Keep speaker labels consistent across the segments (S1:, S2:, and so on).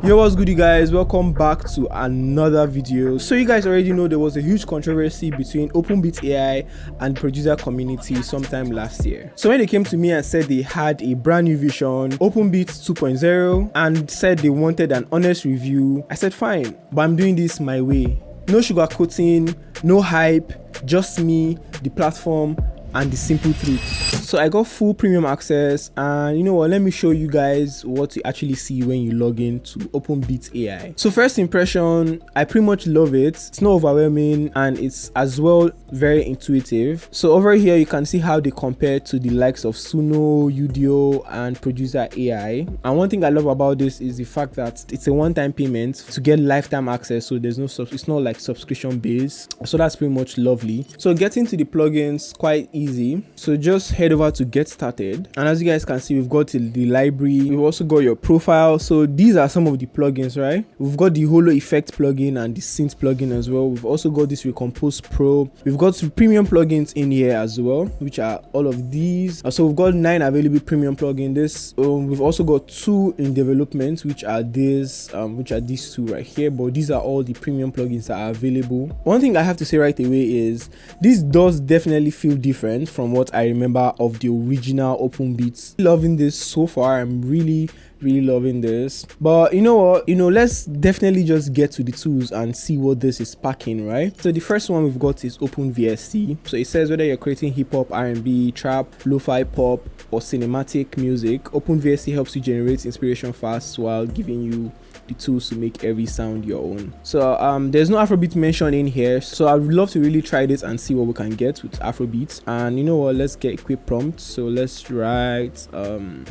S1: Yo, what's good, you guys? Welcome back to another video. So you guys already know there was a huge controversy between OpenBeat AI and producer community sometime last year. So when they came to me and said they had a brand new vision, OpenBeat 2.0, and said they wanted an honest review, I said fine, but I'm doing this my way. No sugarcoating, no hype, just me, the platform, and the simple truth. So I got full premium access, and you know what, let me show you guys what you actually see when you log in to OpenBeat AI. So first impression, I pretty much love it. It's not overwhelming and it's as well very intuitive. So over here you can see how they compare to the likes of Suno, Udio, and producer AI. And one thing I love about this is the fact that it's a one-time payment to get lifetime access, so there's no it's not like subscription based, so that's pretty much lovely. So getting to the plugins quite easy, so just head over to get started, and as you guys can see, we've got the library, we've also got your profile. So these are some of the plugins, right? We've got the holo effect plugin and the synth plugin as well. We've also got this Recompose Pro. We've got some premium plugins in here as well, which are all of these. So we've got 9 available premium plugins. We've also got 2 in development, which are these two right here, but these are all the premium plugins that are available. One thing I have to say right away is this does definitely feel different from what I remember of the original OpenBeat. Loving this so far. I'm really loving this. But you know what, let's definitely just get to the tools and see what this is packing, right? So the first one we've got is OpenVST. So it says whether you're creating hip-hop, R&B, trap, lo-fi pop, or cinematic music, OpenVST helps you generate inspiration fast while giving you the tools to make every sound your own. So there's no Afrobeat mentioned in here, so I would love to really try this and see what we can get with Afrobeat. And you know what, let's get a quick prompt. So let's write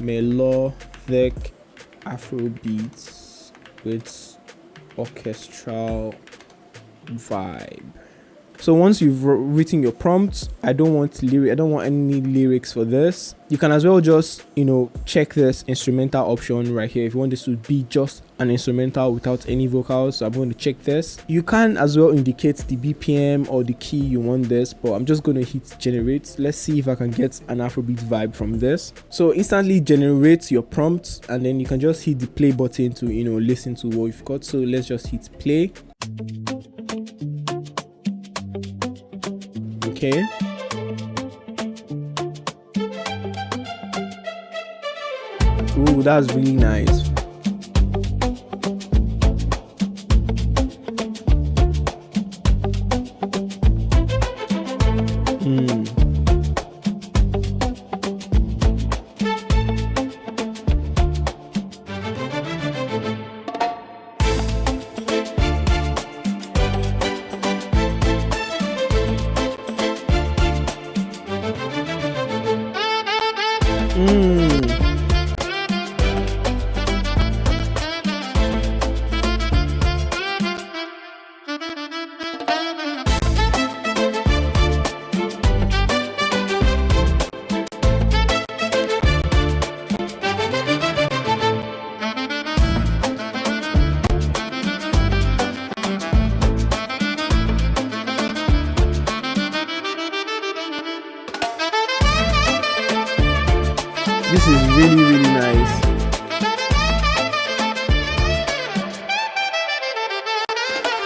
S1: melodic Afrobeats with orchestral vibe. So once you've written your prompt, I don't want any lyrics for this. You can as well just check this instrumental option right here if you want this to be just an instrumental without any vocals. So I'm going to check this. You can as well indicate the BPM or the key you want this, but I'm just going to hit generate. Let's see if I can get an Afrobeat vibe from this. So instantly generate your prompt, and then you can just hit the play button to listen to what you've got. So let's just hit play. Okay. Ooh, that's really nice. This is really nice.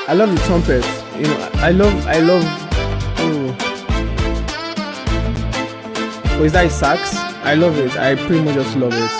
S1: I love the trumpets. I love. Oh, is that a sax? I love it. I pretty much just love it.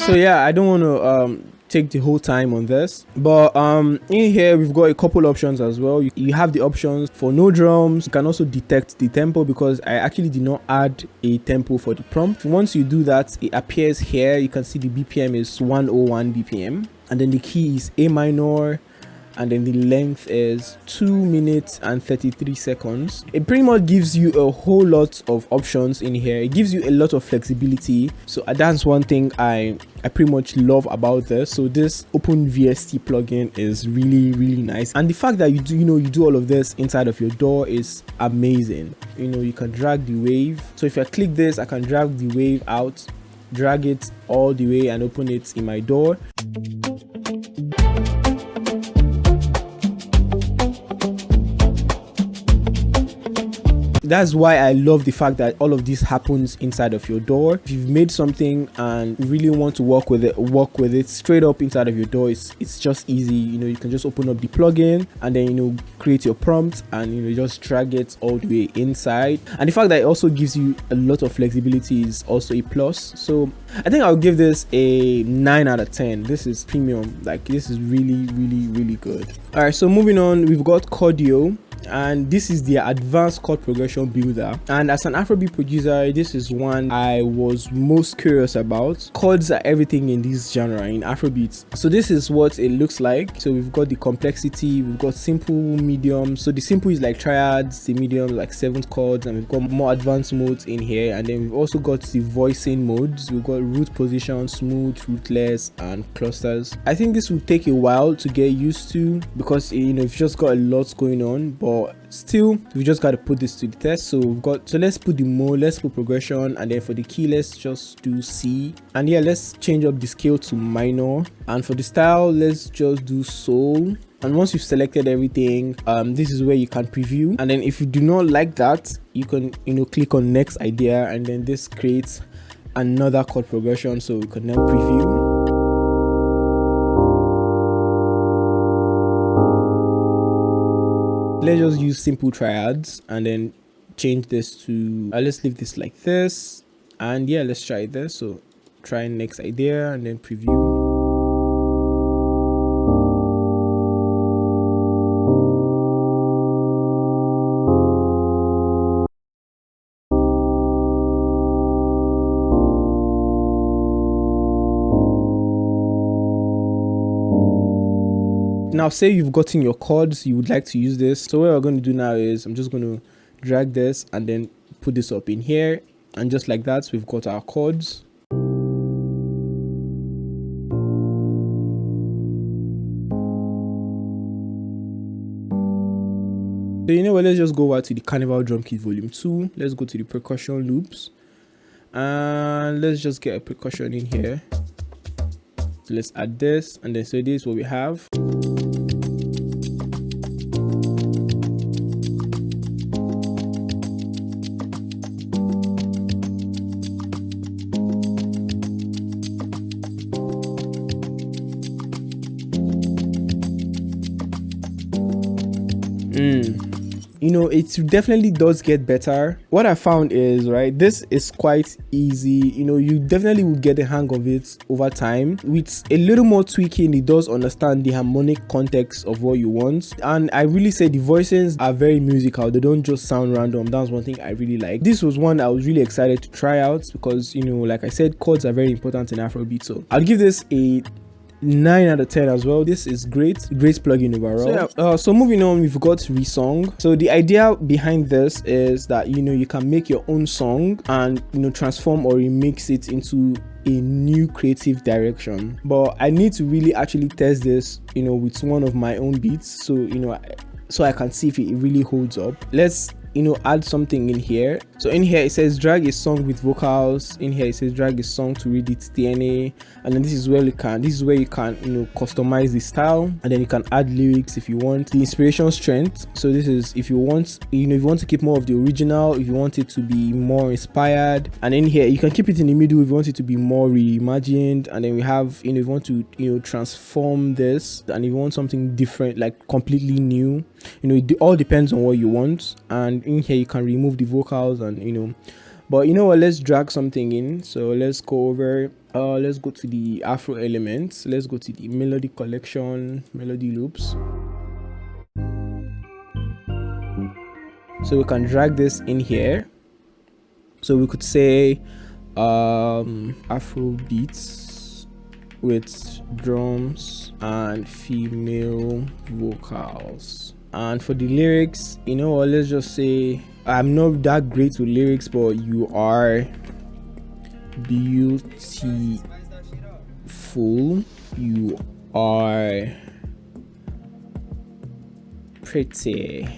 S1: So yeah, I don't want to take the whole time on this, but in here we've got a couple options as well. You have the options for no drums. You can also detect the tempo, because I actually did not add a tempo for the prompt. Once you do that, it appears here. You can see the BPM is 101 BPM, and then the key is A minor, and then the length is 2 minutes and 33 seconds. It pretty much gives you a whole lot of options in here. It gives you a lot of flexibility, so that's one thing I pretty much love about this. So this OpenVST plugin is really nice, and the fact that you do all of this inside of your DAW is amazing. You can drag the wave. So if I click this, I can drag the wave out, drag it all the way, and open it in my DAW. That's why I love the fact that all of this happens inside of your DAW. If you've made something and you really want to work with it straight up inside of your DAW, it's just easy. You know, you can just open up the plugin and then, you know, create your prompt and, you know, just drag it all the way inside. And the fact that it also gives you a lot of flexibility is also a plus. So I think I'll give this a 9 out of 10. This is premium. Like, this is really good. All right, so moving on, we've got Chordio, and this is the advanced chord progression builder. And as an Afrobeat producer, this is one I was most curious about. Chords are everything in this genre, in Afrobeats. So this is what it looks like. So we've got the complexity, we've got simple, medium. So the simple is like triads, the medium like 7th chords, and we've got more advanced modes in here. And then we've also got the voicing modes. We've got root position, smooth, rootless, and clusters. I think this will take a while to get used to because, you know, you've just got a lot going on, but still we just got to put this to the test. So let's put the mode, let's put progression, and then for the key let's just do C, and yeah, let's change up the scale to minor, and for the style let's just do soul. And once you've selected everything, this is where you can preview, and then if you do not like that, you can, you know, click on next idea, and then this creates another chord progression. So we can now preview. Let's just use simple triads and then change this to let's leave this like this, and yeah, let's try this. So try next idea and then preview. Now say you've gotten your chords, you would like to use this. So what we're going to do now is I'm just going to drag this and then put this up in here, and just like that we've got our chords. So you know what, let's just go over to the Carnival Drum Kit Volume 2. Let's go to the percussion loops and let's just get a percussion in here. So let's add this, and then so this is what we have. You know, it definitely does get better. What I found is, right, this is quite easy. You know, you definitely will get the hang of it over time. With a little more tweaking, it does understand the harmonic context of what you want. And I really say the voices are very musical. They don't just sound random. That's one thing I really like. This was one I was really excited to try out because, you know, like I said, chords are very important in Afrobeat. So I'll give this a 9 out of 10 as well. This is great plugin overall. So, yeah, so moving on, we've got Resong. So the idea behind this is that, you know, you can make your own song and, you know, transform or remix it into a new creative direction. But I need to really actually test this, you know, with one of my own beats, so, you know, so I can see if it really holds up. Let's, you know, add something in here. So in here it says drag a song with vocals. In here it says drag a song to read its DNA, and then this is where you can you know, customize the style, and then you can add lyrics if you want. The inspiration strength, so this is if you want, you know, if you want to keep more of the original, if you want it to be more inspired. And in here you can keep it in the middle if you want it to be more reimagined. And then we have, you know, if you want to, you know, transform this, and if you want something different, like completely new, you know, it all depends on what you want. And in here you can remove the vocals, and, you know, but you know what, let's drag something in. So let's go over, let's go to the Afro elements, let's go to the melody collection, melody loops. So we can drag this in here. So we could say Afro beats with drums and female vocals. And for the lyrics, you know what, let's just say I'm not that great with lyrics, but you are beautiful, you are pretty.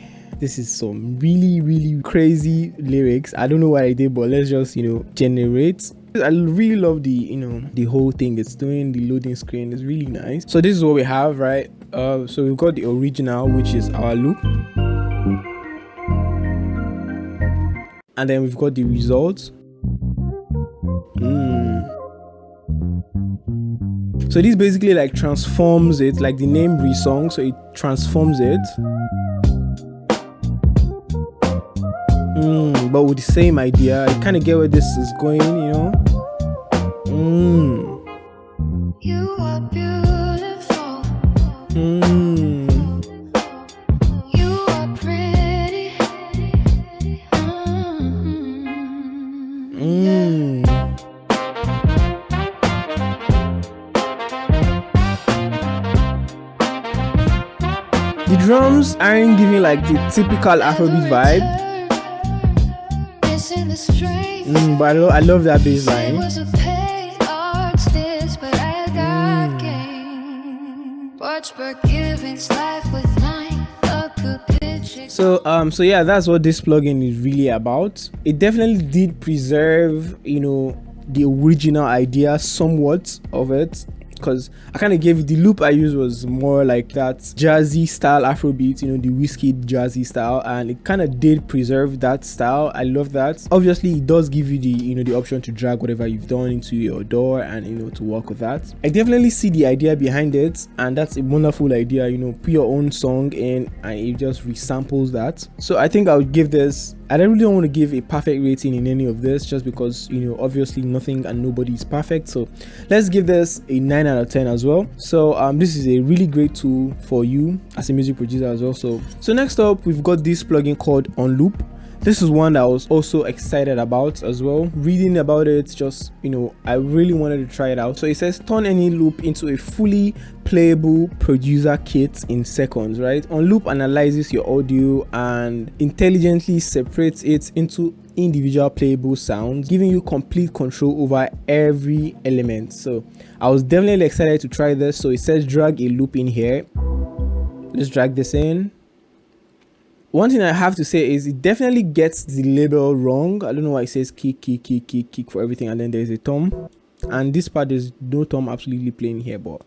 S1: This is some really crazy lyrics. I don't know what I did, but let's just, you know, generate. I really love the, you know, the whole thing it's doing. The loading screen is really nice. So this is what we have, right? So we've got the original, which is our loop. and then we've got the result. So this basically like transforms it, like the name resong, so it transforms it. But with the same idea, I kind of get where this is going, you know.
S2: You are beautiful. You are pretty.
S1: The drums aren't giving like the typical Afrobeat vibe. But I love that bass line. So yeah, that's what this plugin is really about. It definitely did preserve, you know, the original idea somewhat of it, because I kind of gave it, the loop I used was more like that jazzy style Afrobeat, you know, the whiskey jazzy style, and it kind of did preserve that style. I love that. Obviously it does give you the, you know, the option to drag whatever you've done into your DAW and, you know, to work with that. I definitely see the idea behind it, and that's a wonderful idea. You know, put your own song in and it just resamples that. So I think I would give this, I don't want to give a perfect rating in any of this, just because, you know, obviously nothing and nobody is perfect. So let's give this a 9 out of 10 as well. So this is a really great tool for you as a music producer as well. So next up, we've got this plugin called On Loop. This is one that I was also excited about as well. Reading about it, just, you know, I really wanted to try it out. So it says turn any loop into a fully playable producer kit in seconds, right? On Loop analyzes your audio and intelligently separates it into individual playable sounds, giving you complete control over every element. So I was definitely excited to try this. So it says drag a loop in here. Let's drag this in. One thing I have to say is it definitely gets the label wrong. I don't know why it says kick for everything, and then there's a thumb, and this part there's no thumb absolutely playing here, but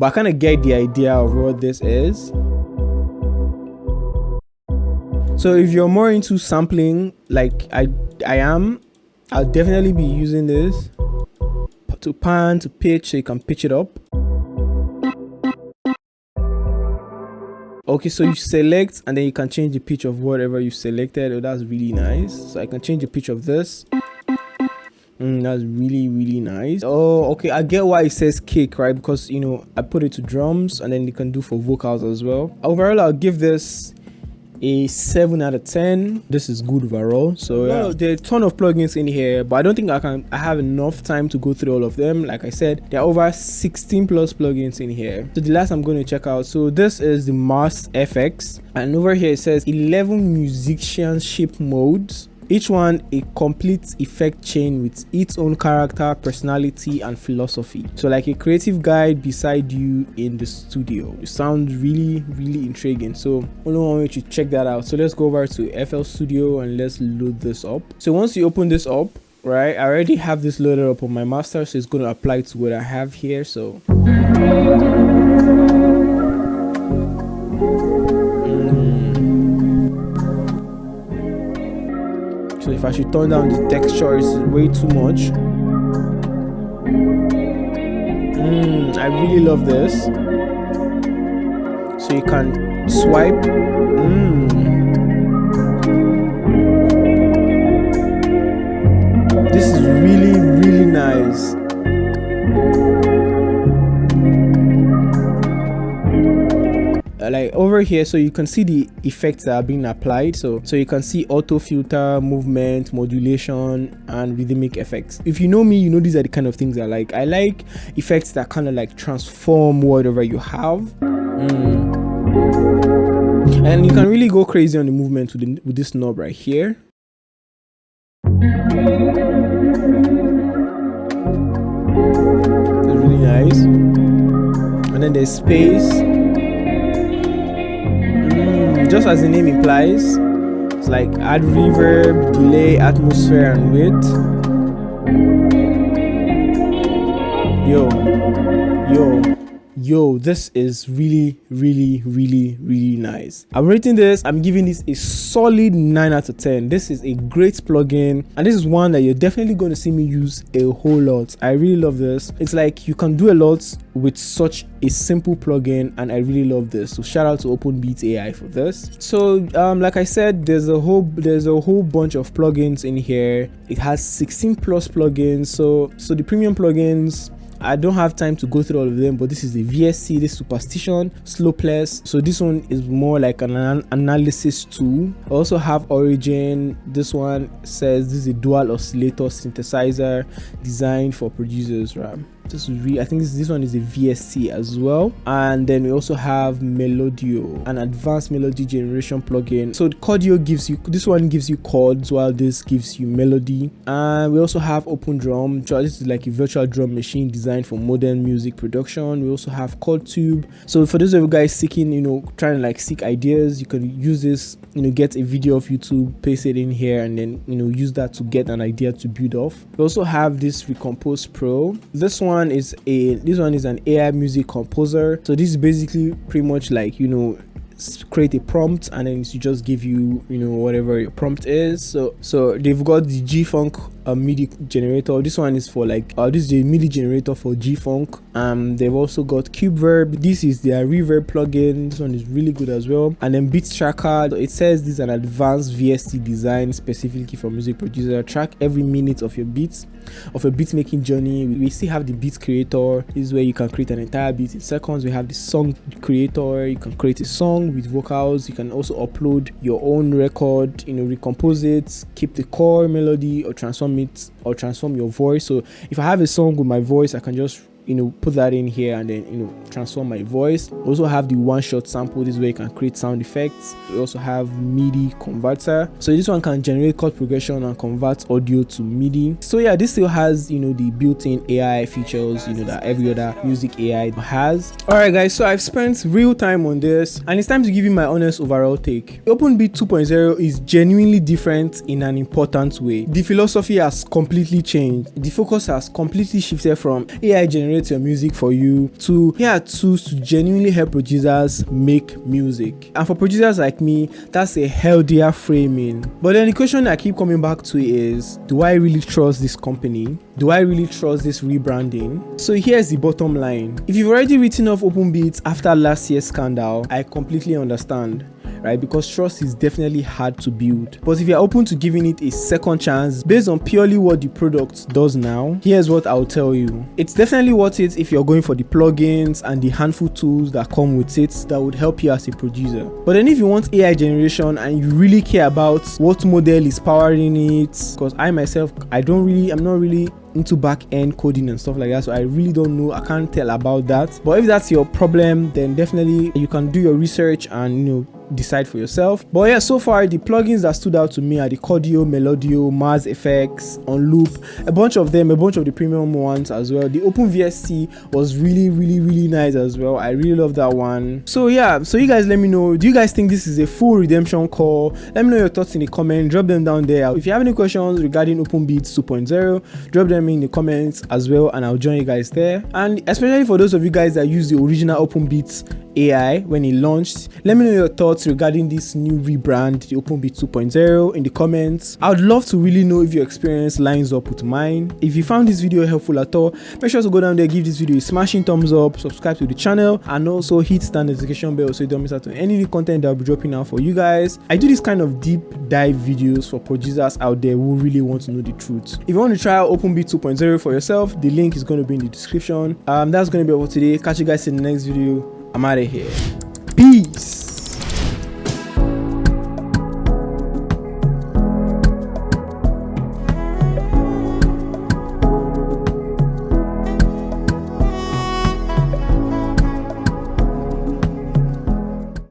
S1: I kind of get the idea of what this is. So if you're more into sampling like I am, I'll definitely be using this to pan, to pitch, so you can pitch it up. Okay, so you select and then you can change the pitch of whatever you selected. Oh, that's really nice. So I can change the pitch of this. That's really nice. Oh, okay, I get why it says kick, right? Because, you know, I put it to drums, and then you can do for vocals as well. Overall, I'll give this a 7 out of 10. This is good overall. So yeah, there are a ton of plugins in here, but I don't think I have enough time to go through all of them. Like I said, there are over 16 plus plugins in here. So the last I'm going to check out, so this is the Mass FX, and over here it says 11 musicianship modes, each one a complete effect chain with its own character, personality, and philosophy. So like a creative guide beside you in the studio. It sounds really intriguing. So I want you to check that out. So let's go over to FL Studio and let's load this up. So once you open this up, right, I already have this loaded up on my master, so it's going to apply to what I have here. So so if I should turn down the texture, it's way too much. I really love this. So you can swipe. This is really nice. Like over here, so you can see the effects that are being applied. So you can see auto filter, movement, modulation, and rhythmic effects. If you know me, you know these are the kind of things I like. I like effects that kind of like transform whatever you have. And you can really go crazy on the movement with this knob right here. It's really nice. And then there's space. Just as the name implies, it's like add reverb, delay, atmosphere, and width. Yo, yo, this is really nice. I'm rating this, I'm giving this a solid 9 out of 10. This is a great plugin, and this is one that you're definitely going to see me use a whole lot. I really love this. It's like you can do a lot with such a simple plugin, and I really love this. So shout out to OpenBeat AI for this. So like I said, there's a whole bunch of plugins in here. It has 16 plus plugins. So the premium plugins, I don't have time to go through all of them, but this is the VSC, this Superstition, Slowpless. So this one is more like an analysis tool. I also have Origin. This one says this is a dual oscillator synthesizer designed for producers, right? This is really, I think this one is a VSC as well. And then we also have Melodio, an advanced melody generation plugin. So the Chordio gives you, this one gives you chords, while this gives you melody. And we also have Open Drum. This is like a virtual drum machine designed for modern music production. We also have Chord Tube. So for those of you guys seeking, trying to like seek ideas, you can use this, get a video of YouTube, paste it in here, and then use that to get an idea to build off. We also have this Recompose Pro. This one is an AI music composer. So this is basically pretty much like create a prompt, and then you just give you whatever your prompt is. So they've got the G-Funk MIDI generator. This one is for like this is the MIDI generator for G-Funk. They've also got Cubeverb. This is their reverb plugin. This one is really good as well. And then Beat Tracker. It says this is an advanced VST design specifically for music producer. Track every minute of your beats, of a beat making journey. We still have the beat creator. This is where you can create an entire beat in seconds. We have the song creator. You can create a song with vocals. You can also upload your own record, recompose it, keep the core melody, or transform it, or transform your voice. So if I have a song with my voice, I can just put that in here and then transform my voice. We also have the one-shot sample. This is where you can create sound effects. We also have MIDI converter. So this one can generate chord progression and convert audio to MIDI. So yeah, this still has the built-in AI features that every other music AI has. All right guys, so I've spent real time on this, and it's time to give you my honest overall take. OpenBeat 2.0 is genuinely different in an important way. The philosophy has completely changed. The focus has completely shifted from AI generation your music for you to here are tools to genuinely help producers make music. And for producers like me, that's a healthier framing. But then the question I keep coming back to is, do I really trust this company? Do I really trust this rebranding? So here's the bottom line. If you've already written off OpenBeat after last year's scandal, I completely understand. Right, because trust is definitely hard to build. But if you're open to giving it a second chance based on purely what the product does now, here's what I'll tell you. It's definitely worth it if you're going for the plugins and the handful tools that come with it that would help you as a producer. But then if you want AI generation and you really care about what model is powering it, because I'm not really into back-end coding and stuff like that, so I really don't know, I can't tell about that. But if that's your problem, then definitely you can do your research and decide for yourself. But yeah, so far the plugins that stood out to me are the Chordio, Melodio, Mars Effects, On Loop, a bunch of the premium ones as well. The OpenVST was really nice as well. I really love that one. So yeah, so you guys let me know, do you guys think this is a full redemption call? Let me know your thoughts in the comments, drop them down there. If you have any questions regarding OpenBeat 2.0, drop them in the comments as well, and I'll join you guys there. And especially for those of you guys that use the original OpenBeat AI when it launched, let me know your thoughts regarding this new rebrand, the OpenBeat 2.0, in the comments. I would love to really know if your experience lines up with mine. If you found this video helpful at all, make sure to go down there, give this video a smashing thumbs up, subscribe to the channel, and also hit that notification bell so you don't miss out on any new content that I'll be dropping out for you guys. I do this kind of deep dive videos for producers out there who really want to know the truth. If you want to try out OpenBeat 2.0 for yourself, the link is going to be in the description. That's going to be all for today. Catch you guys in the next video. I'm out of here. Peace.